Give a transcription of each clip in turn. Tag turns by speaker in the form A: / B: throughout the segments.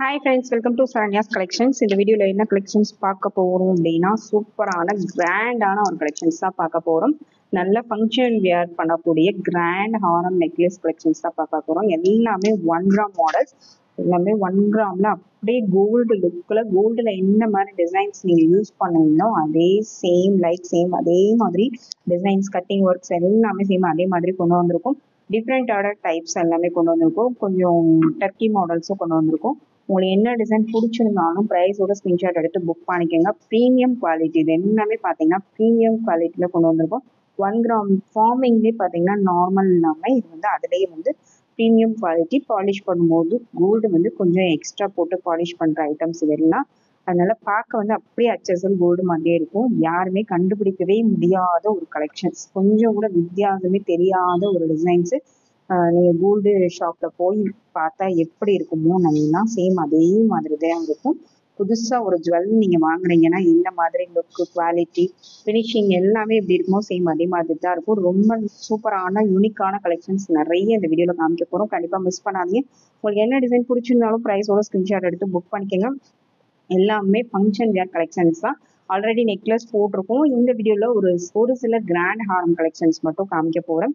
A: Hi friends, welcome to Saranya's Collections. இந்த வீடியோல என்ன கலெக்ஷன்ஸ் பார்க்க போறோம் அப்படின்னா சூப்பரான கிராண்டான ஒரு கலெக்ஷன்ஸ் தான் பார்க்க போறோம். நல்ல ஃபங்க்ஷன் வியர் பண்ணக்கூடிய கிராண்ட் ஹாரம் நெக்லஸ் கலெக்ஷன்ஸ் தான் பார்க்க போறோம். எல்லாமே 1 கிராம் மாடல்ஸ், எல்லாமே 1 கிராம்ல அப்படியே கோல்டு லுக்ல கோல்டுல என்ன மாதிரி டிசைன்ஸ் நீங்க யூஸ் பண்ணீங்களோ அதே சேம் அதே மாதிரி டிசைன்ஸ் கட்டிங் ஒர்க்ஸ் எல்லாமே சேம் அதே மாதிரி கொண்டு வந்திருக்கும். டிஃப்ரெண்டான டைப்ஸ் எல்லாமே கொண்டு வந்திருக்கோம். கொஞ்சம் டர்க்கி மாடல்ஸும் கொண்டு வந்திருக்கோம். உங்களுக்கு என்ன டிசைன் பிடிச்சிருந்தாலும் ப்ரைஸோட ஸ்க்ரீன்ஷாட் எடுத்து புக் பண்ணிக்கோங்க. ப்ரீமியம் குவாலிட்டி, இது எல்லாமே பார்த்தீங்கன்னா ப்ரீமியம் குவாலிட்டியில் கொண்டு வந்திருக்கோம். 1 கிராம் ஃபார்மிங்லேயே பார்த்தீங்கன்னா நார்மல் இல்லாமல் இது வந்து அதுலேயே வந்து ப்ரீமியம் குவாலிட்டி. பாலிஷ் பண்ணும்போது கோல்டு கொஞ்சம் எக்ஸ்ட்ரா போட்டு பாலிஷ் பண்ணுற ஐட்டம்ஸ் இதெல்லாம். அதனால பார்க்க அப்படியே அச்சசல் கோல்டு மாதிரியே இருக்கும். யாருமே கண்டுபிடிக்கவே முடியாத ஒரு கலெக்ஷன்ஸ், கொஞ்சம் கூட வித்தியாசமே தெரியாத ஒரு டிசைன்ஸு. நீங்கள் கோல்டு ஷாப்பில் போய் பார்த்தா எப்படி இருக்குமோ நல்லா சேம் அதே மாதிரி தான் இருக்கும். புதுசாக ஒரு ஜுவல் நீங்கள் வாங்குறீங்கன்னா இந்த மாதிரி லுக்கு, குவாலிட்டி, ஃபினிஷிங் எல்லாமே எப்படி இருக்குமோ சேம் அதே மாதிரி தான் இருக்கும். ரொம்ப சூப்பரான யூனிக்கான கலெக்ஷன்ஸ் நிறைய இந்த வீடியோவில் காமிக்க போகிறோம். கண்டிப்பாக மிஸ் பண்ணாதீங்க. உங்களுக்கு என்ன டிசைன் பிடிச்சிருந்தாலும் ப்ரைஸோட ஸ்க்ரீன்ஷாட் எடுத்து புக் பண்ணிக்கோங்க. எல்லாமே ஃபங்க்ஷன் வேர் கலெக்ஷன்ஸ் தான். ஆல்ரெடி நெக்லஸ் போட்டிருக்கோம். இந்த வீடியோவில் ஒரு சில கிராண்ட் ஹாரம் கலெக்ஷன்ஸ் மட்டும் காமிக்க போகிறேன்.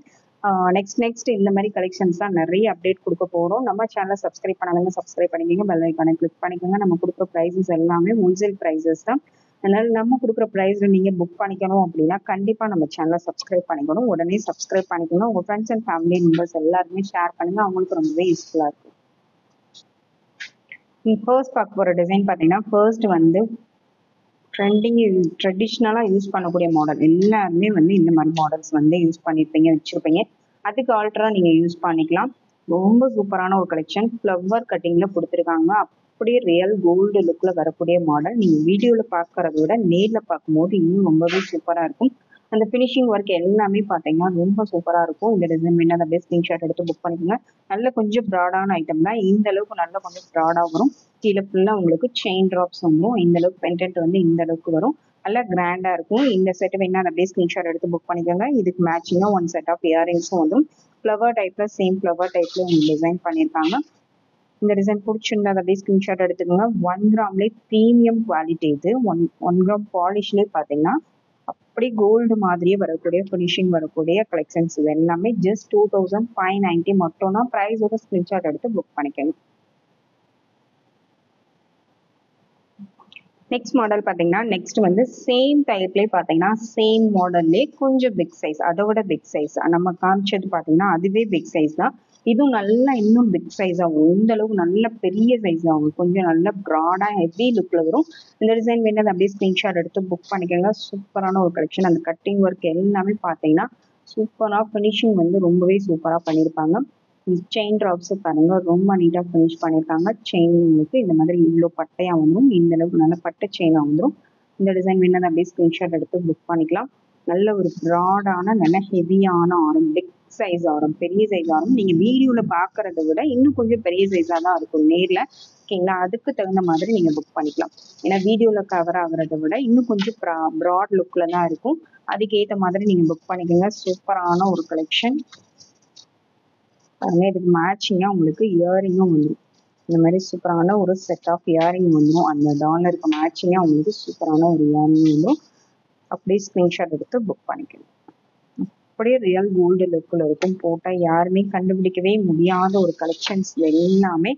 A: நெக்ஸ்ட் இந்த மாதிரி கலெக்ஷன்ஸ் தான் நிறைய அப்டேட் கொடுக்க போகிறோம். நம்ம சேனலை சப்ஸ்கிரைப் பண்ணாதவங்க சப்ஸ்கிரைப் பண்ணிக்கோங்க, பெல் ஐக்கானை கிளிக் பண்ணிக்கோங்க. நம்ம கொடுக்குற ப்ரைஸஸ் எல்லாமே ஹோல்சேல் ப்ரைஸஸ் தான். அதனால நம்ம கொடுக்குற ப்ரைஸில் நீங்கள் புக் பண்ணிக்கணும் அப்படின்னா கண்டிப்பாக நம்ம சேனலை சப்ஸ்கிரைப் பண்ணிக்கணும். உடனே சப்ஸ்கிரைப் பண்ணிக்கோங்க. உங்கள் ஃப்ரெண்ட்ஸ் அண்ட் ஃபேமிலி மெம்பர்ஸ் எல்லாருமே ஷேர் பண்ணுங்கள், அவங்களுக்கு ரொம்பவே யூஸ்ஃபுல்லாக இருக்கும். ஃபர்ஸ்ட் பார்க்க போகிற டிசைன் பார்த்தீங்கன்னா ஃபர்ஸ்ட் ட்ரெடிஷ்னலாக யூஸ் பண்ணக்கூடிய மாடல். எல்லாருமே இந்த மாதிரி மாடல்ஸ் யூஸ் பண்ணியிருப்பீங்க, வச்சுருப்பீங்க. அதுக்கு ஆல்ட்ரா நீங்கள் யூஸ் பண்ணிக்கலாம். ரொம்ப சூப்பரான ஒரு கலெக்ஷன். ஃப்ளவர் கட்டிங்கில் கொடுத்துருக்காங்க. அப்படியே ரியல் கோல்டு லுக்கில் வரக்கூடிய மாடல். நீங்கள் வீடியோவில் பார்க்குறத விட நேரில் பார்க்கும்போது இன்னும் ரொம்பவே சூப்பராக இருக்கும். அந்த ஃபினிஷிங் ஒர்க் எல்லாமே பார்த்தீங்கன்னா ரொம்ப சூப்பராக இருக்கும். இந்த டிசைன் வேணால் அப்படியே ஸ்க்ரீன்ஷாட் எடுத்து புக் பண்ணிக்கோங்க. நல்ல கொஞ்சம் ப்ராடான ஐட்டம் தான். இந்த அளவுக்கு நல்லா கொஞ்சம் ப்ராடாக வரும். கீழே ஃபுல்லாக உங்களுக்கு செயின் ட்ராப்ஸ் வந்துடும். இந்த அளவுக்கு பென்டென்ட் இந்த அளவுக்கு வரும். நல்லா கிராண்டாக இருக்கும். இந்த செட் வேணால் அப்படியே ஸ்க்ரீன்ஷாட் எடுத்து புக் பண்ணிக்கோங்க. இதுக்கு மேட்சிங்காக 1 செட் ஆஃப் இயரிங்ஸும் வந்துடும். ஃப்ளவர் டைப்பில் சேம் ஃப்ளவர் டைப்பில் உங்களுக்கு டிசைன் பண்ணியிருக்காங்க. இந்த டிசைன் பிடிச்சிருந்தா அப்படியே ஸ்க்ரீன்ஷாட் எடுத்துக்கோங்க. 1 கிராம்லேயே ப்ரீமியம் குவாலிட்டி இது. ஒன் கிராம் பாலிஷ்லேயே பார்த்தீங்கன்னா அப்படி கோல்டு மாதிரியே வரக்கூடிய ஃபினிஷிங் வரக்கூடிய கலெக்ஷன்ஸ் இது எல்லாமே ஜஸ்ட் 2590 மட்டும் தான். ப்ரைஸோட ஸ்க்ரீன்ஷாட் எடுத்து புக் பண்ணிக்கோங்க. நெக்ஸ்ட் மாடல் பார்த்தீங்கன்னா நெக்ஸ்ட் சேம் டைப்லேயே பார்த்தீங்கன்னா சேம் மாடல்லே கொஞ்சம் பிக் சைஸ், அதோட பிக் சைஸ். நம்ம காமிச்சது பார்த்தீங்கன்னா அதுவே பிக் சைஸ் தான். இதுவும் நல்லா இன்னும் பிக் சைஸ் ஆகும். இந்த அளவுக்கு நல்ல பெரிய சைஸ் ஆகும். கொஞ்சம் நல்ல ப்ராடாக ஹெவி லுக்கில் வரும். இந்த டிசைன் வேணால் அப்படியே ஸ்க்ரீன்ஷாட் எடுத்து புக் பண்ணிக்கோங்க. சூப்பரான ஒரு கலெக்ஷன். அந்த கட்டிங் ஒர்க் எல்லாமே பார்த்தீங்கன்னா சூப்பராக ஃபினிஷிங் ரொம்பவே சூப்பராக பண்ணியிருப்பாங்க. செயின் ட்ராப்ஸ் பாருங்க, ரொம்ப நீட்டாக ஃபினிஷ் பண்ணியிருக்காங்க. செயினுக்கு இந்த மாதிரி இவ்வளோ பட்டையாக வந்துடும். இந்த அளவுக்கு நல்ல பட்டை செயினாக வந்துடும். இந்த டிசைன் வேணால் அப்படியே ஸ்க்ரீன்ஷாட் எடுத்து புக் பண்ணிக்கலாம். நல்ல ஒரு ப்ராடான நல்ல ஹெவியான ஆரம், பிக் சைஸ் ஆரம், பெரிய சைஸ் ஆரம். நீங்கள் வீடியோவில் பார்க்குறத விட இன்னும் கொஞ்சம் பெரிய சைஸாக தான் இருக்கும் நேரில். ஓகேங்களா? அதுக்கு தகுந்த மாதிரி நீங்கள் புக் பண்ணிக்கலாம். ஏன்னா வீடியோவில் கவர் ஆகுறத விட இன்னும் கொஞ்சம் ப்ராட் லுக்கில் தான் இருக்கும். அதுக்கேற்ற மாதிரி நீங்கள் புக் பண்ணிக்கோங்க. சூப்பரான ஒரு கலெக்ஷன். இதுக்கு மேட்சிங்காக உங்களுக்கு இயரிங்கும் வந்துடும். இந்த மாதிரி சூப்பரான ஒரு செட் ஆஃப் இயரிங் வந்துடும். அந்த டாலருக்கு மேட்சிங்காக உங்களுக்கு சூப்பரான ஒரு இயரிங் வந்துடும். அப்படியே ஸ்க்ரீன்ஷாட் எடுத்து புக் பண்ணிக்கணும். அப்படியே ரியல் கோல்டு லுக்கில் இருக்கும். போட்டால் யாருமே கண்டுபிடிக்கவே முடியாத ஒரு கலெக்ஷன்ஸ் எல்லாமே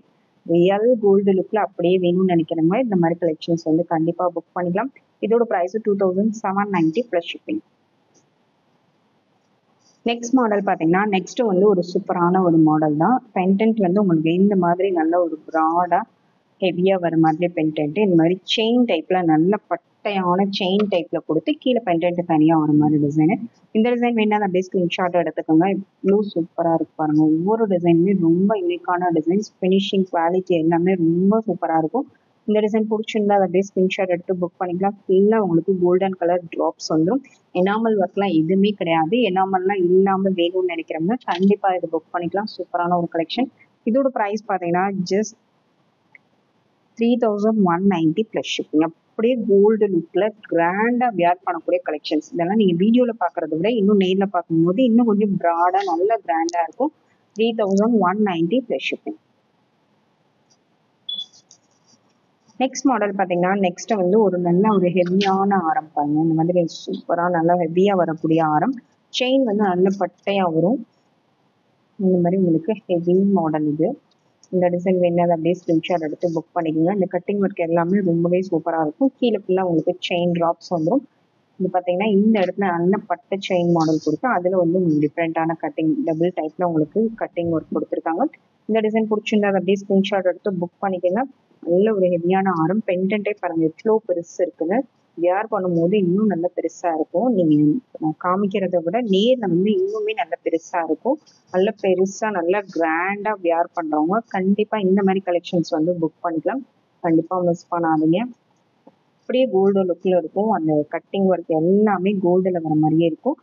A: ரியல் கோல்டு லுக்கில் அப்படியே வேணும்னு நினைக்கிறவங்க இந்த மாதிரி கலெக்ஷன்ஸ் கண்டிப்பாக புக் பண்ணிக்கலாம். இதோட price 2790 plus shipping. Next model பார்த்தீங்கன்னா நெக்ஸ்ட் ஒரு சூப்பரான ஒரு மாடல் தான். பென்டென்ட் உங்களுக்கு இந்த மாதிரி நல்ல ஒரு ப்ராடாக ஹெவியாக வர மாதிரி பென்டென்ட். இந்த மாதிரி செயின் டைப்பில் நல்ல பட்டையான செயின் டைப்பில் கொடுத்து கீழே பென்டென்ட் தனியாக வர மாதிரி டிசைனு. இந்த டிசைன் வேணால் அப்படியே ஸ்க்ரீன்ஷாட் எடுத்துக்கோங்க. இவ்வளோ சூப்பராக இருக்கு பாருங்க. ஒவ்வொரு டிசைனுமே ரொம்ப யூனிக்கான டிசைன்ஸ். ஃபினிஷிங் குவாலிட்டி எல்லாமே ரொம்ப சூப்பராக இருக்கும். இந்த டிசைன் பிடிச்சிருந்தா அதை அப்படியே ஸ்க்ரீன்ஷாட் எடுத்து புக் பண்ணிக்கலாம். ஃபுல்லாக உங்களுக்கு கோல்டன் கலர் ட்ராப்ஸ் வந்துடும். எனாமல் ஒர்க்லாம் எதுவுமே கிடையாது. எனாமல்லாம் இல்லாமல் வேணும்னு நினைக்கிறவங்க கண்டிப்பாக இதை புக் பண்ணிக்கலாம். சூப்பரான ஒரு கலெக்ஷன். இதோட ப்ரைஸ் பார்த்தீங்கன்னா ஜஸ்ட் 3190 ப்ளஸ் ஷிப்பிங். அப்படியே கோல்டு லுக்கில் கிராண்டாக வியர் பண்ணக்கூடிய கலெக்ஷன்ஸ். இதெல்லாம் நீங்கள் வீடியோவில் பார்க்குறத விட இன்னும் நேரில் பார்க்கும்போது இன்னும் கொஞ்சம் ப்ராடாக நல்ல கிராண்டாக இருக்கும். 3190 ப்ளஸ் ஷிப்பிங். நெக்ஸ்ட் மாடல் பார்த்தீங்கன்னா நெக்ஸ்ட் வந்து ஒரு நல்ல ஒரு ஹெவியான ஆரம் பாருங்க. இந்த மாதிரி சூப்பராக நல்லா ஹெவியாக வரக்கூடிய ஆரம். செயின் வந்து நல்ல பட்டையாக வரும். இந்த மாதிரி உங்களுக்கு ஹெவி மாடல் இது. இந்த டிசைன் வேணாது அப்படியே ஸ்கிரீன்ஷாட் எடுத்து புக் பண்ணிக்கோங்க. இந்த கட்டிங் ஒர்க் எல்லாமே ரொம்பவே சூப்பராக இருக்கும். கீழே ஃபுல்லாக உங்களுக்கு செயின் ட்ராப்ஸ் வந்துடும். இது பார்த்தீங்கன்னா இந்த இடத்துல நல்ல பட்டை செயின் மாடல் கொடுத்து அதில் வந்து உங்களுக்கு டிஃப்ரெண்ட்டான கட்டிங் டபுள் டைப்பில் உங்களுக்கு கட்டிங் ஒர்க் கொடுத்துருக்காங்க. இந்த டிசைன் பிடிச்சிருந்தா அதை அப்படியே ஸ்க்ரீன்ஷாட் எடுத்து புக் பண்ணிக்கோங்க. நல்ல ஒரு ஹெவியான ஆரம். பெண்டன்ட்டே பாருங்கள் எவ்வளோ பெருசு இருக்குன்னு. வியர் பண்ணும்போது இன்னும் நல்ல பெருசாக இருக்கும். நீங்கள் காமிக்கிறத விட நேரில் வந்து இன்னுமே நல்ல பெருசாக இருக்கும். நல்ல பெருசாக நல்லா கிராண்டாக வியர் பண்ணுறவங்க கண்டிப்பாக இந்த மாதிரி கலெக்ஷன்ஸ் வந்து புக் பண்ணிக்கலாம். கண்டிப்பாக மிஸ் பண்ணாதீங்க. அப்படியே கோல்டு லுக்கில் இருக்கும். அந்த கட்டிங் ஒர்க் எல்லாமே கோல்டில் வர மாதிரியே இருக்கும்.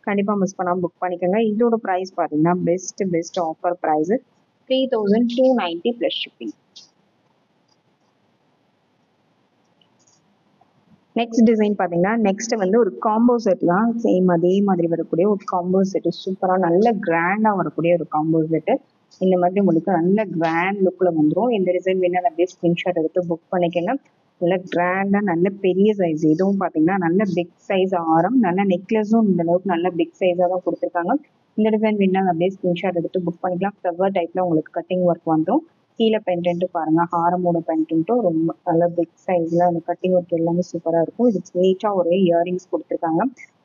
A: கண்டிப்பாக மிஸ் பண்ணாமல் புக் பண்ணிக்கோங்க. இதோட ப்ரைஸ் பார்த்தீங்கன்னா best offer price 3290 plus shipping. Next design பார்த்தீங்கன்னா நெக்ஸ்ட் வந்து ஒரு காம்போ செட் தான். சேம் அதே மாதிரி வரக்கூடிய ஒரு காம்போ செட்டு. சூப்பராக நல்ல கிராண்டாக வரக்கூடிய ஒரு காம்போ செட்டு. இந்த மாதிரி உங்களுக்கு நல்ல கிராண்ட் லுக்கில் வந்துடும். இந்த டிசைன் வேணால் அப்படியே ஸ்க்ரீன்ஷாட் எடுத்து புக் பண்ணிக்கோங்க. நல்ல கிராண்டாக நல்ல பெரிய சைஸ். இதுவும் பார்த்தீங்கன்னா நல்ல பிக் சைஸ் ஆரம். நல்ல நெக்லஸும் இந்த அளவுக்கு நல்ல பிக் சைஸாக தான் கொடுத்துருக்காங்க. இந்த டிசைன் வேணால் அப்படியே ஸ்க்ரீன்ஷாட் எடுத்து புக் பண்ணிக்கலாம். ஃப்ளவர் டைப்பில் உங்களுக்கு கட்டிங் ஒர்க் வந்துடும். கீழே பென்டென்ட்டு பாருங்கள். ஹாரமோட பென்டென்ட்டும் ரொம்ப நல்ல பிக் சைஸில் அந்த கட்டிங் ஒர்க் எல்லாமே சூப்பராக இருக்கும். இதுக்கு நீட்டாக ஒரு இயரிங்ஸ் கொடுத்துருக்காங்க.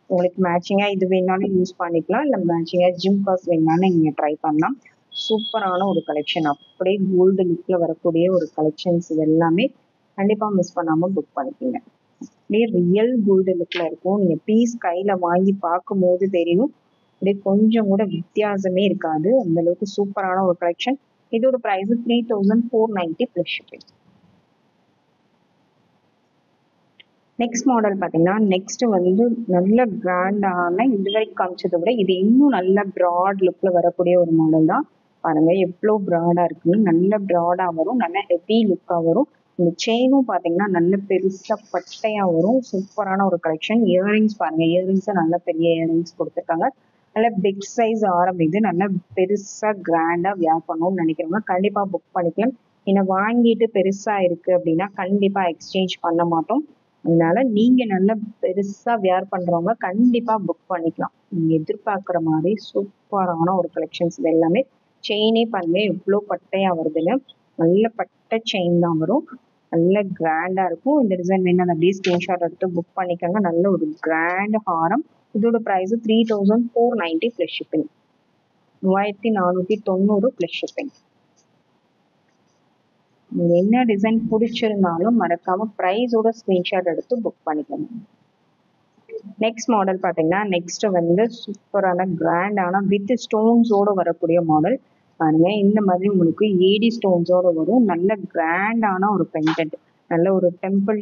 A: உங்களுக்கு மேட்சிங்காக இது வேணாலும் யூஸ் பண்ணிக்கலாம். இல்லை மேட்சிங்காக ஜிம் காஸ் வேணாலும் நீங்கள் ட்ரை பண்ணலாம். சூப்பரான ஒரு கலெக்ஷன். அப்படியே கோல்டு லுக்கில் வரக்கூடிய ஒரு கலெக்ஷன்ஸ் இது எல்லாமே கண்டிப்பாக மிஸ் பண்ணாமல் புக் பண்ணிக்கோங்க. அப்படியே ரியல் கோல்டு லுக்கில் இருக்கும். நீங்கள் பீஸ் கையில் வாங்கி பார்க்கும்போது தெரியும். அப்படியே கொஞ்சம் கூட வித்தியாசமே இருக்காது. அந்த அளவுக்கு சூப்பரான ஒரு கலெக்ஷன். இதோட price 3490 plus shipping. Next model பார்த்தீங்கன்னா நெக்ஸ்ட் வந்து நல்ல கிராண்டான இது வரைக்கும் காமிச்சதை விட இது இன்னும் நல்ல ப்ராட் லுக்கில் வரக்கூடிய ஒரு மாடல் தான். பாருங்க எவ்வளோ ப்ராடாக இருக்குன்னு. நல்ல ப்ராடாக வரும். நல்ல ஹெவி லுக்காக வரும். இந்த செயினும் பார்த்தீங்கன்னா நல்ல பெருசாக பட்டையாக வரும். சூப்பரான ஒரு கலெக்ஷன். இயரிங்ஸ் பாருங்கள். இயரிங்ஸும் நல்ல பெரிய இயரிங்ஸ் கொடுத்துருக்காங்க. நல்ல பிக் சைஸ் ஆரம்பிக்குது. நல்ல பெருசாக கிராண்டாக வியர் பண்ணணும்னு நினைக்கிறவங்க கண்டிப்பாக புக் பண்ணிக்கலாம். என்னை வாங்கிட்டு பெருசாக இருக்குது அப்படின்னா கண்டிப்பாக எக்ஸ்சேஞ்ச் பண்ண மாட்டோம். அதனால நீங்கள் நல்ல பெருசாக வியர் பண்ணுறவங்க கண்டிப்பாக புக் பண்ணிக்கலாம். நீங்கள் எதிர்பார்க்குற மாதிரி சூப்பரான ஒரு கலெக்ஷன்ஸ் இது எல்லாமே. செயினே பாருங்க எவ்வளோ பட்டையாக வருதுன்னு. நல்ல பட்டை செயின் தான் வரும். நல்ல கிராண்டாக இருக்கும். இந்த டிசைன் வேணும் அப்படியே ஸ்க்ரீன்ஷாட் எடுத்து புக் பண்ணிக்கோங்க. நல்ல ஒரு கிராண்ட் ஹாரம். இதோட price 3490 plus shipping. 3490 plus shipping. நீங்கள் என்ன டிசைன் பிடிச்சிருந்தாலும் மறக்காமல் ப்ரைஸோட ஸ்க்ரீன்ஷாட் எடுத்து புக் பண்ணிக்கோங்க. நெக்ஸ்ட் மாடல் பார்த்தீங்கன்னா நெக்ஸ்ட் வந்து சூப்பரான கிராண்டான வித் ஸ்டோன்ஸோடு வரக்கூடிய மாடல் பாருங்க. இந்த மாதிரி உங்களுக்கு ஏடி ஸ்டோன்ஸோடு வரும். நல்ல கிராண்டான ஒரு பென்டென்ட். நல்ல ஒரு டெம்பிள்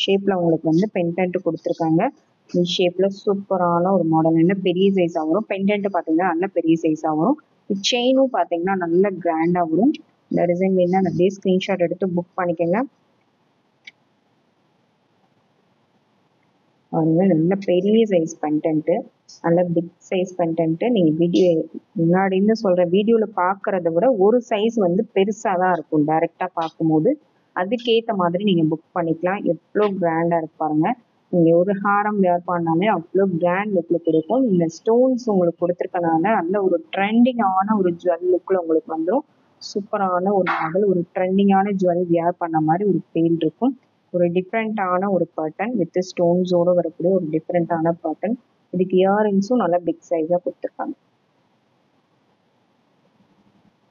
A: ஷேப்பில் உங்களுக்கு வந்து பென்டென்ட் கொடுத்துருக்காங்க. இந்த ஷேப்பில் சூப்பரான ஒரு மாடல். நல்ல பெரிய சைஸாக வரும். பென்டென்ட் பார்த்தீங்கன்னா நல்ல பெரிய சைஸாக வரும். செயினும் பார்த்தீங்கன்னா நல்ல கிராண்டாக வரும். இந்த டிசைன் வேணுன்னா அந்த அப்படியே ஸ்க்ரீன்ஷாட் எடுத்து புக் பண்ணிக்கோங்க. நல்ல பெரிய சைஸ் பென்டென்ட்டு. நல்ல பிக் சைஸ் பென்டென்ட்டு. நீங்கள் வீடியோ முன்னாடின்னு சொல்கிற வீடியோவில் பார்க்குறத விட ஒரு சைஸ் வந்து பெருசாக தான் இருக்கும். டைரெக்டாக பார்க்கும்போது அதுக்கேற்ற மாதிரி நீங்கள் புக் பண்ணிக்கலாம். எவ்வளோ கிராண்டாக இருப்பாருங்க. நீங்கள் ஒரு ஹாரம் வேர் பண்ணாலே அவ்வளோ கிராண்ட் லுக்கில் கொடுக்கும். இந்த ஸ்டோன்ஸ் உங்களுக்கு கொடுத்துருக்கனால நல்ல ஒரு ட்ரெண்டிங்கான ஒரு ஜுவல் லுக்கில் உங்களுக்கு வந்துடும். சூப்பரான ஒரு மாடல். ஒரு ட்ரெண்டிங்கான ஜுவல் வேர் பண்ண மாதிரி ஒரு ஃபீல் இருக்கும். ஒரு டிஃப்ரெண்ட்டான ஒரு பேட்டர்ன் வித் ஸ்டோன்ஸோடு வரக்கூடிய ஒரு டிஃப்ரெண்ட்டான பேட்டர்ன். இதுக்கு இயரிங்ஸும் நல்லா பிக் சைஸாக கொடுத்துருக்காங்க.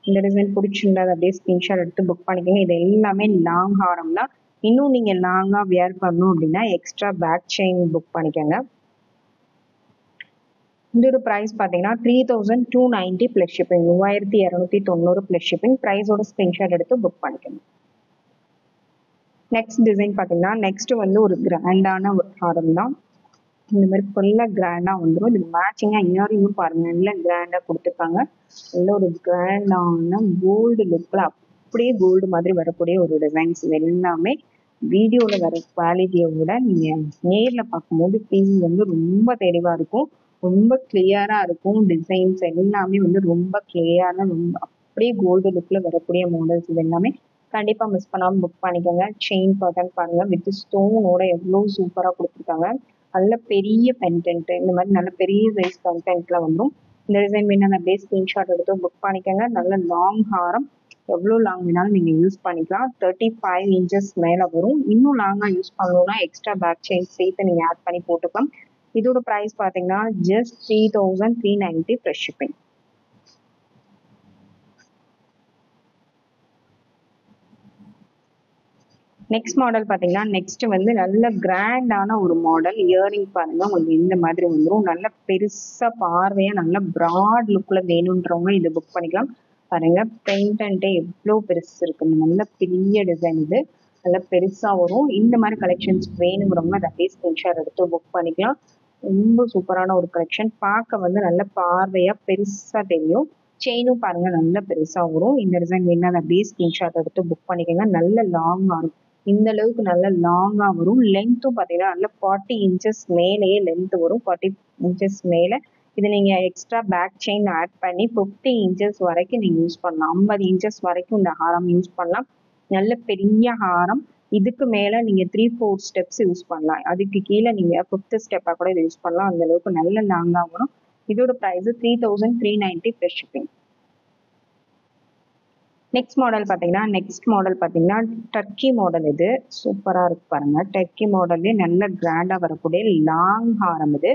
A: இந்த டிசைன் பிடிச்சிருந்தா அப்படியே ஸ்க்ரீன்ஷாட் எடுத்து புக் பண்ணிக்கோங்க. இது எல்லாமே லாங் ஹாரம் தான். இன்னும் நீங்கள் லாங்காக வியர் பண்ணணும் அப்படின்னா எக்ஸ்ட்ரா பேக் செயின் புக் பண்ணிக்கோங்க. இதோட ப்ரைஸ் பார்த்தீங்கன்னா 3290 ப்ளஸ் ஷிப்பிங். 3290 plus shipping. ப்ரைஸோட ஸ்க்ரீன்ஷாட் எடுத்து புக் பண்ணிக்கோங்க. நெக்ஸ்ட் டிசைன் பார்த்தீங்கன்னா நெக்ஸ்ட் வந்து ஒரு கிராண்டான ஒரு ஹாரம் தான். இந்த மாதிரி ஃபுல்லாக கிராண்டாக வந்துடும். இது மேட்சிங்காக இயரிங்கும் பாருங்கள் நல்ல கிராண்டாக கொடுத்துருக்காங்க. நல்ல ஒரு கிராண்டான கோல்டு லுக்கில் அப்படியே கோல்டு மாதிரி வரக்கூடிய ஒரு டிசைன்ஸ். இது எல்லாமே வீடியோவில் வர குவாலிட்டியை விட நீங்கள் நேரில் பார்க்கும்போது பீஸ் வந்து ரொம்ப தெளிவாக இருக்கும். ரொம்ப கிளியராக இருக்கும். டிசைன்ஸ் எல்லாமே வந்து ரொம்ப கிளியரான ரொம்ப அப்படியே கோல்டு லுக்கில் வரக்கூடிய மாடல்ஸ் இது எல்லாமே கண்டிப்பா மிஸ் பண்ணாம புக் பண்ணிக்கோங்க. செயின் பேட்டர்ன் பாருங்க வித் ஸ்டோனோட எவ்வளவு சூப்பரா கொடுத்துருக்காங்க. நல்ல பெரிய பென்டென்ட் இந்த மாதிரி நல்ல பெரிய சைஸ் கண்டென்ட்ல வந்துடும். இந்த டிசைன் வேணும் அப்படியே ஸ்கிரீன்ஷாட் எடுத்து புக் பண்ணிக்கோங்க. நல்ல லாங் ஹாரம் எவ்வளோ லாங் வேணாலும் நீங்கள் யூஸ் பண்ணிக்கலாம். 35 inches மேலே வரும். இன்னும் லாங்காக யூஸ் பண்ணணும்னா எக்ஸ்ட்ரா பேக் செயின் சேர்த்து நீங்கள் ஆட் பண்ணி போட்டுக்கலாம். இதோட ப்ரைஸ் பார்த்தீங்கன்னா just 3390 plus shipping. Next model பார்த்தீங்கன்னா நெக்ஸ்ட் வந்து நல்ல கிராண்டான ஒரு மாடல். இயரிங் பாருங்க உங்களுக்கு இந்த மாதிரி வந்துடும். நல்ல பெருசா பார்வையா நல்ல ப்ராட் லுக்ல வேணுன்றவங்க இதை புக் பண்ணிக்கலாம். பாருங்க பெயிண்டன்ட்டே எவ்வளோ பெருசு இருக்குங்க. நல்ல பெரிய டிசைன் இது. நல்ல பெருசா வரும். இந்த மாதிரி கலெக்ஷன்ஸ் வேணுங்கிறவங்க அதை அப்படியே ஸ்கிரீன்ஷாட் எடுத்து புக் பண்ணிக்கலாம். ரொம்ப சூப்பரான ஒரு கலெக்ஷன். பார்க்க வந்து நல்ல பார்வையா பெருசா தெரியும். செயினும் பாருங்க நல்ல பெருசா வரும். இந்த டிசைன் வேணும்னா அதை அப்படியே ஸ்கிரீன்ஷாட் எடுத்து புக் பண்ணிக்கோங்க. நல்ல லாங் ஆகும். இந்த அளவுக்கு நல்ல லாங்கா வரும். லென்த்தும் பார்த்தீங்கன்னா நல்ல 40 inches மேலேயே லென்த் வரும். 40 inches மேலே இது நீங்க எக்ஸ்ட்ரா பேக் செயின் ஆட் பண்ணி 50 inches வரைக்கும் நீங்க யூஸ் பண்ணலாம். 50 inches வரைக்கும் இந்த ஹாரம் யூஸ் பண்ணலாம். நல்ல பெரிய ஹாரம். இதுக்கு மேல நீங்க 3-4 ஸ்டெப்ஸ் யூஸ் பண்ணலாம். அதுக்கு கீழே நீங்க 5th ஸ்டெப்பா கூட இதை யூஸ் பண்ணலாம். அந்த அளவுக்கு நல்ல லாங்கா வரும். இதோட price 3390 plus shipping. Next model பார்த்தீங்கன்னா டர்க்கி மாடல். இது சூப்பராக இருக்கு பாருங்க. டர்க்கி மாடல்லே நல்ல கிராண்டாக வரக்கூடிய லாங் ஹாரம் இது.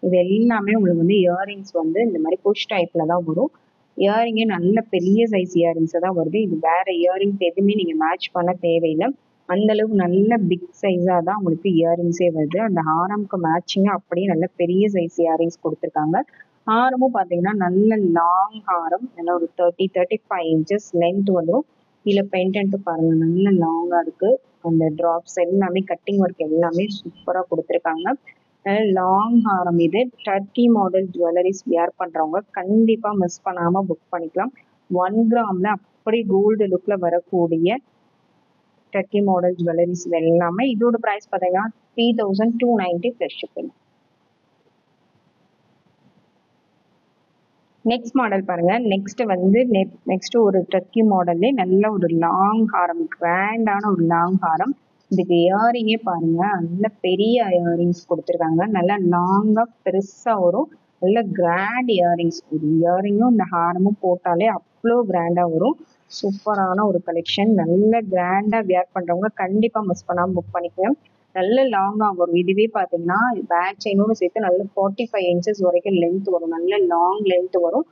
A: இது எல்லாமே உங்களுக்கு வந்து இயரிங்ஸ் வந்து இந்த மாதிரி புஷ் டைப்ல தான் வரும். இயரிங்கே நல்ல பெரிய சைஸ் இயரிங்ஸ் தான் வருது. இது வேற இயரிங்ஸ் எதுவுமே நீங்க மேட்ச் பண்ண தேவையில்லை. அந்த அளவுக்கு நல்ல பிக் சைஸா தான் உங்களுக்கு இயரிங்ஸே வருது. அந்த ஹாரம்க்கு மேட்சிங்கா அப்படியே நல்ல பெரிய சைஸ் இயரிங்ஸ் கொடுத்துருக்காங்க. ஹாரமும் பார்த்தீங்கன்னா நல்ல லாங் ஹாரம். நல்லா ஒரு 35 inches லென்த் வந்துடும். இதில் பெயிண்டன்ட் பாருங்க நல்ல லாங்கா இருக்கு. அந்த டிராப்ஸ் எல்லாமே கட்டிங் ஒர்க் எல்லாமே சூப்பராக கொடுத்துருக்காங்க. நல்ல லாங் ஹாரம் இது. டர்க்கி மாடல் ஜுவல்லரிஸ் வியர் பண்றவங்க கண்டிப்பா மிஸ் பண்ணாம புக் பண்ணிக்கலாம். 1 gramல அப்படி கோல்டு லுக்ல வரக்கூடிய டர்க்கி மாடல் ஜுவல்லரிஸ் இது எல்லாமே. இதோட பிரைஸ் பார்த்தீங்கன்னா 3290 ப்ளஸ் ஷிப்பிங். நெக்ஸ்ட் மாடல் பாருங்க. நெக்ஸ்ட் ஒரு டர்க்கி மாடல்லே நல்ல ஒரு லாங் ஹாரம். கிராண்டான ஒரு லாங் ஹாரம். இதுக்கு இயரிங்கே பாருங்க நல்ல பெரிய இயரிங்ஸ் கொடுத்துருக்காங்க. நல்லா லாங்கா பெருசா வரும். நல்ல கிராண்ட் இயரிங்ஸ். ஒரு இயரிங்கும் இந்த ஹாரமும் போட்டாலே அவ்வளோ கிராண்டா வரும். சூப்பரான ஒரு கலெக்ஷன். நல்ல கிராண்டா வியர் பண்றவங்க கண்டிப்பா மிஸ் பண்ணாம புக் பண்ணிக்கலாம். நல்ல லாங்கா வரும். இதுவே பாத்தீங்கன்னா பேக் செயினோட சேர்த்து நல்ல 45 inches வரைக்கும் லென்த் வரும். நல்ல லாங் லென்த் வரும்.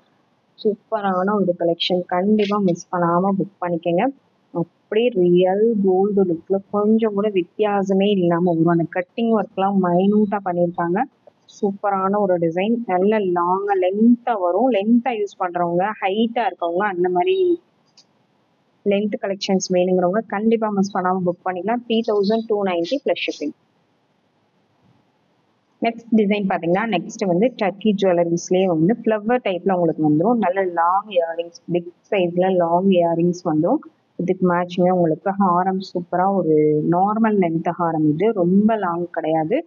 A: சூப்பரான ஒரு கலெக்ஷன். கண்டிப்பா மிஸ் பண்ணாம புக் பண்ணிக்கங்க. அப்படியே ரியல் கோல்டு லுக்ல கொஞ்சம் கூட வித்தியாசமே இல்லாம வரும். அந்த கட்டிங் ஒர்க்லாம் மைனூட்டா பண்ணியிருக்காங்க. சூப்பரான ஒரு டிசைன். நல்ல லாங்கா லென்த்தா வரும். லென்த்தா யூஸ் பண்றவங்க ஹைட்டா இருக்கவங்க அந்த மாதிரி லென்த் கலெக்ஷன்ஸ் வேணுங்கிறவங்க கண்டிப்பா மிஸ் பண்ணாம புக் பண்ணிக்கலாம். 3290 ப்ளஸ் ஷிப்பிங். நெக்ஸ்ட் டிசைன் பார்த்தீங்கன்னா நெக்ஸ்ட் வந்து டர்க்கி ஜுவல்லரிஸ்லேயே வந்து ஃப்ளவர் டைப்ல உங்களுக்கு வந்துடும். நல்ல லாங் இயரிங்ஸ் பிக் சைஸ்ல லாங் இயரிங்ஸ் வந்துடும். இதுக்கு மேட்சிங்காக உங்களுக்கு ஹாரம் சூப்பராக ஒரு நார்மல் லென்த் ஹாரம். இது ரொம்ப லாங் கிடையாது.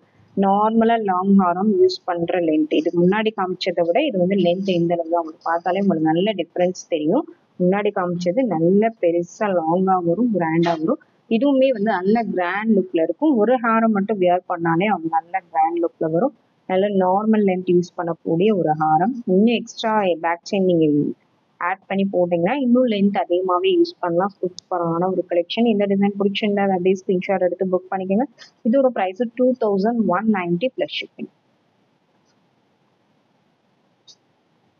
A: நார்மலாக லாங் ஹாரம் யூஸ் பண்ணுற லென்த். இது முன்னாடி காமிச்சதை விட இது வந்து லென்த் எந்த அளவுக்கு உங்களுக்கு பார்த்தாலே உங்களுக்கு நல்ல டிஃப்ரென்ஸ் தெரியும். முன்னாடி காமிச்சது நல்ல பெருசா லாங்கா வரும். கிராண்டா வரும். இதுவுமே வந்து நல்ல கிராண்ட் லுக்ல இருக்கும். ஒரு ஹாரம் மட்டும் வியர் பண்ணாலே அவங்க நல்ல கிராண்ட் லுக்ல வரும். நல்ல நார்மல் லென்த் யூஸ் பண்ணக்கூடிய ஒரு ஹாரம். இன்னும் எக்ஸ்ட்ரா பேக் செயின் நீங்க ஆட் பண்ணி போட்டீங்கன்னா இன்னும் லென்த் அதிகமாகவே யூஸ் பண்ணலாம். சூப்பரான ஒரு கலெக்ஷன். இந்த டிசைன் பிடிச்சிருந்தா அப்படியே ஸ்கிரீன்ஷாட் எடுத்து புக் பண்ணிக்கோங்க. இதோட price 2190 plus shipping.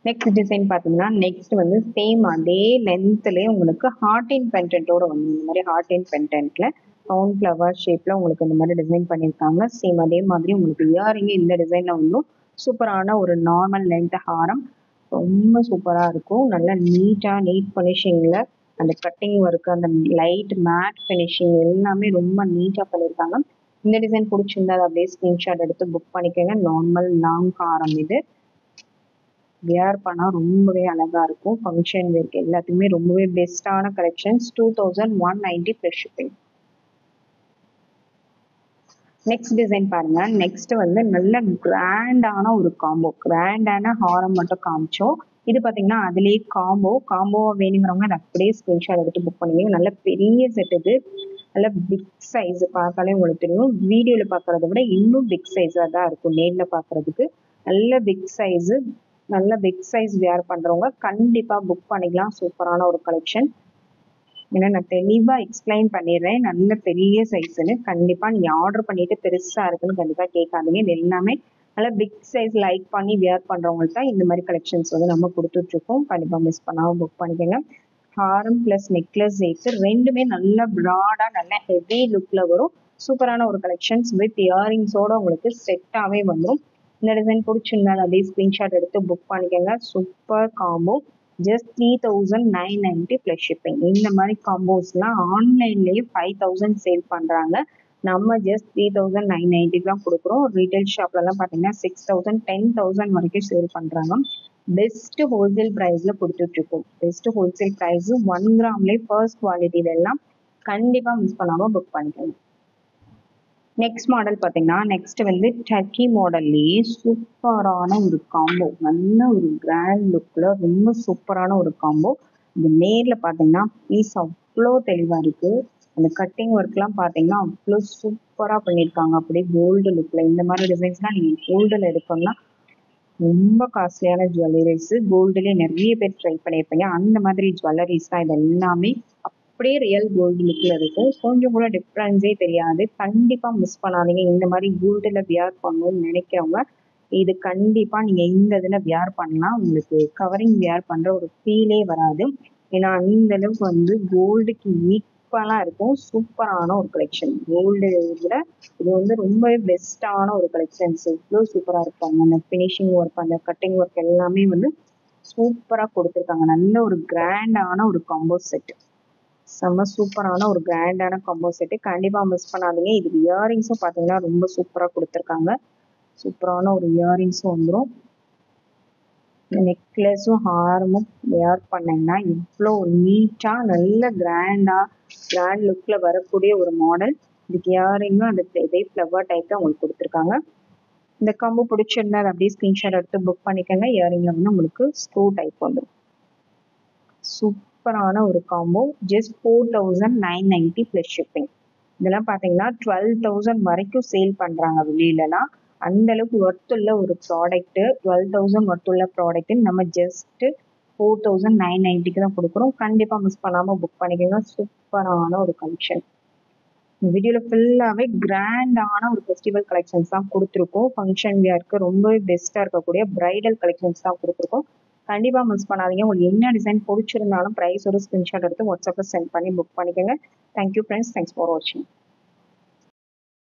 A: Next design பார்த்தீங்கன்னா நெக்ஸ்ட் வந்து சேம் அதே லென்த்லேயே உங்களுக்கு ஹார்ட் இன் பென்டென்ட்டோட வந்து இந்த மாதிரி ஹார்ட் இன் பென்டென்ட்ல ரவுண்ட் ஃப்ளவர் ஷேப்ல உங்களுக்கு இந்த மாதிரி டிசைன் பண்ணியிருக்காங்க. சேம் அதே மாதிரி உங்களுக்கு இயரிங்கே இந்த டிசைன்ல வந்து சூப்பரான ஒரு நார்மல் லென்த் ஹாரம். ரொம்ப சூப்பரா இருக்கும். நல்லா நீட் ஃபினிஷிங்ல அந்த கட்டிங் ஒர்க் அந்த லைட் மேட் ஃபினிஷிங் எல்லாமே ரொம்ப நீட்டா பண்ணியிருக்காங்க. இந்த டிசைன் பிடிச்சிருந்தா அதை அப்படியே ஸ்கிரீன்ஷாட் எடுத்து புக் பண்ணிக்கோங்க. நார்மல் லாங் ஹாரம் இது. வியர் பண்ணா ரொம்பவே அழகா இருக்கும். ஃபங்க்ஷன் வேர்க்கு எல்லாத்துக்குமே ரொம்பவே பெஸ்டான collections. 2190 plus shipping. Next design பாருங்க. நெக்ஸ்ட் வந்து நல்ல கிராண்டான ஒரு காம்போ. கிராண்டான ஹாரம் மட்டும் காமிச்சோம். இது பார்த்தீங்கன்னா அதுலேயே காம்போவாக வேணுங்கிறவங்க அதை அப்படியே ஸ்க்ரீன்ஷாட் எடுத்து புக் பண்ணுவீங்க. நல்ல பெரிய செட் இது, நல்ல பிக் சைஸ், பார்த்தாலே உங்களுக்கு தெரியும். வீடியோவில் பார்க்குறத விட இன்னும் பிக் சைஸாக தான் இருக்கும் நேரில் பார்க்குறதுக்கு. நல்ல பிக் சைஸ் வேர் பண்ணுறவங்க கண்டிப்பாக புக் பண்ணிக்கலாம். சூப்பரான ஒரு கலெக்ஷன். ஏன்னா நான் தெளிவாக எக்ஸ்பிளைன் பண்ணிடுறேன், நல்ல பெரிய சைஸ்ன்னு. கண்டிப்பாக நீங்கள் ஆர்டர் பண்ணிட்டு பெருசாக இருக்குன்னு கண்டிப்பாக கேட்காதீங்க. இது எல்லாமே நல்லா பிக் சைஸ் லைக் பண்ணி வியர் பண்ணுறவங்களுக்கு தான் இந்த மாதிரி கலெக்ஷன்ஸ் வந்து நம்ம கொடுத்துட்ருக்கோம். கண்டிப்பாக மிஸ் பண்ணாமல் புக் பண்ணிக்கோங்க. ஹாரம் ப்ளஸ் நெக்லஸ் சேர்த்து ரெண்டுமே நல்ல ப்ராடாக நல்ல ஹெவி லுக்கில் வரும். சூப்பரான ஒரு கலெக்ஷன்ஸ் வித் இயரிங்ஸோடு உங்களுக்கு செட்டாகவே வந்துடும். இந்த டிசைன் பிடிச்சிருந்தா அப்படியே ஸ்க்ரீன்ஷாட் எடுத்து புக் பண்ணிக்கோங்க. Super combo, just 3990 plus shipping. இந்த மாதிரி காம்போஸ்லாம் ஆன்லைன்லேயே 5000 சேல் பண்ணுறாங்க. நம்ம ஜஸ்ட் 3990 தான் கொடுக்குறோம். ரீட்டைல் ஷாப்லலாம் பார்த்தீங்கன்னா 6000 10,000 வரைக்கும் சேல் பண்ணுறாங்க. பெஸ்ட் ஹோல்சேல் ப்ரைஸில் கொடுத்துட்ருக்கோம். பெஸ்ட் ஹோல்சேல் ப்ரைஸு 1 கிராம்லேயே ஃபர்ஸ்ட் குவாலிட்டியில எல்லாம். கண்டிப்பாக மிஸ் பண்ணாமல் புக் பண்ணிக்கணும். நெக்ஸ்ட் மாடல் பார்த்தீங்கன்னா நெக்ஸ்ட் வந்து டர்க்கி மாடல்லையே சூப்பரான ஒரு காம்போ, நல்ல ஒரு கிராண்ட் லுக்கில் ரொம்ப சூப்பரான ஒரு காம்போ. இது நேரில் பார்த்தீங்கன்னா பீஸ் அவ்வளோ தெளிவாக இருக்குது. அந்த கட்டிங் ஒர்க்லாம் பார்த்தீங்கன்னா அவ்வளோ சூப்பராக பண்ணியிருக்காங்க. அப்படியே கோல்டு லுக்கில். இந்த மாதிரி டிசைன்ஸ்லாம் நீங்கள் கோல்டில் எடுக்கணும்னா ரொம்ப காஸ்ட்லியான ஜுவல்லரிஸ். கோல்டுலேயே நிறைய பேர் ட்ரை பண்ணியிருப்பீங்க. அந்த மாதிரி ஜுவல்லரிஸ் தான் இது எல்லாமே. அப்படியே ரியல் கோல்டு லுக்கில் இருக்கும். கொஞ்சம் கூட டிஃப்ரென்ஸே தெரியாது. கண்டிப்பாக மிஸ் பண்ணாதீங்க. இந்த மாதிரி கோல்டில் வியர் பண்ணணும்னு நினைக்கிறவங்க இது கண்டிப்பாக நீங்கள் இந்த இதில் வியர் பண்ணலாம். உங்களுக்கு கவரிங் வியர் பண்ணுற ஒரு ஃபீலே வராது. ஏன்னா அந்த அளவுக்கு வந்து கோல்டுக்கு ஈக்குவலாக இருக்கும். சூப்பரான ஒரு கலெக்ஷன். கோல்டு விட இது வந்து ரொம்பவே பெஸ்ட்டான ஒரு கலெக்ஷன்ஸ். இவ்வளோ சூப்பராக இருப்பாங்க. அந்த ஃபினிஷிங் ஒர்க், அந்த கட்டிங் ஒர்க் எல்லாமே வந்து சூப்பராக கொடுத்துருக்காங்க. நல்ல ஒரு கிராண்டான ஒரு காம்போ செட். செம்ம சூப்பரான ஒரு கிராண்டான காம்போ செட்டு. கண்டிப்பாக மிஸ் பண்ணாதீங்க. இது இயரிங்ஸும் பார்த்தீங்கன்னா ரொம்ப சூப்பராக கொடுத்துருக்காங்க. சூப்பரான ஒரு இயரிங்ஸும் வந்துடும். நெக்லஸும் ஹாரமும் வேர் பண்ணிங்கன்னா இவ்வளோ நீட்டாக நல்ல கிராண்ட் லுக்கில் வரக்கூடிய ஒரு மாடல். இதுக்கு இயரிங்கும் அந்த இதே ஃப்ளவர் டைப்பில் உங்களுக்கு கொடுத்துருக்காங்க. இந்த காம்போ பிடிச்சிருந்தா அதை அப்படியே ஸ்க்ரீன்ஷாட் எடுத்து புக் பண்ணிக்கோங்க. இயரிங்கில் வந்து உங்களுக்கு ஸ்க்ரூ டைப் வந்துடும். சூப்பரான ஒரு காம்போ, ஜஸ்ட் 4990 ப்ளஸ் ஷிப்பிங். இதெல்லாம் பார்த்தீங்கன்னா 12,000 வரைக்கும் சேல் பண்ணுறாங்க வெளியிலலாம். அந்த அளவுக்கு ஒர்த்துள்ள ஒரு ப்ராடக்ட்டு. 12,000 ஒர்த்துள்ள ப்ராடக்ட்டு நம்ம ஜஸ்ட்டு 4990 தான் கொடுக்குறோம். கண்டிப்பாக மிஸ் பண்ணாமல் புக் பண்ணிக்கோங்க. சூப்பரான ஒரு கலெக்ஷன். இந்த வீடியோவில் ஃபுல்லாகவே கிராண்டான ஒரு ஃபெஸ்டிவல் கலெக்ஷன்ஸ் தான் கொடுத்துருக்கோம். ஃபங்க்ஷன் வியருக்கு ரொம்பவே பெஸ்ட்டாக இருக்கக்கூடிய பிரைடல் கலெக்ஷன்ஸ் தான் கொடுத்துருக்கோம். கண்டிப்பாக மிஸ் பண்ணாதீங்க. உங்களுக்கு என்ன டிசைன் பிடிச்சிருந்தாலும் ப்ரைஸ் ஒரு ஸ்க்ரீன்ஷாட் எடுத்து வாட்ஸ்அப்பில் சென்ட் பண்ணி புக் பண்ணிக்கோங்க. Thank you friends. தேங்க்ஸ் ஃபார் வாட்சிங்.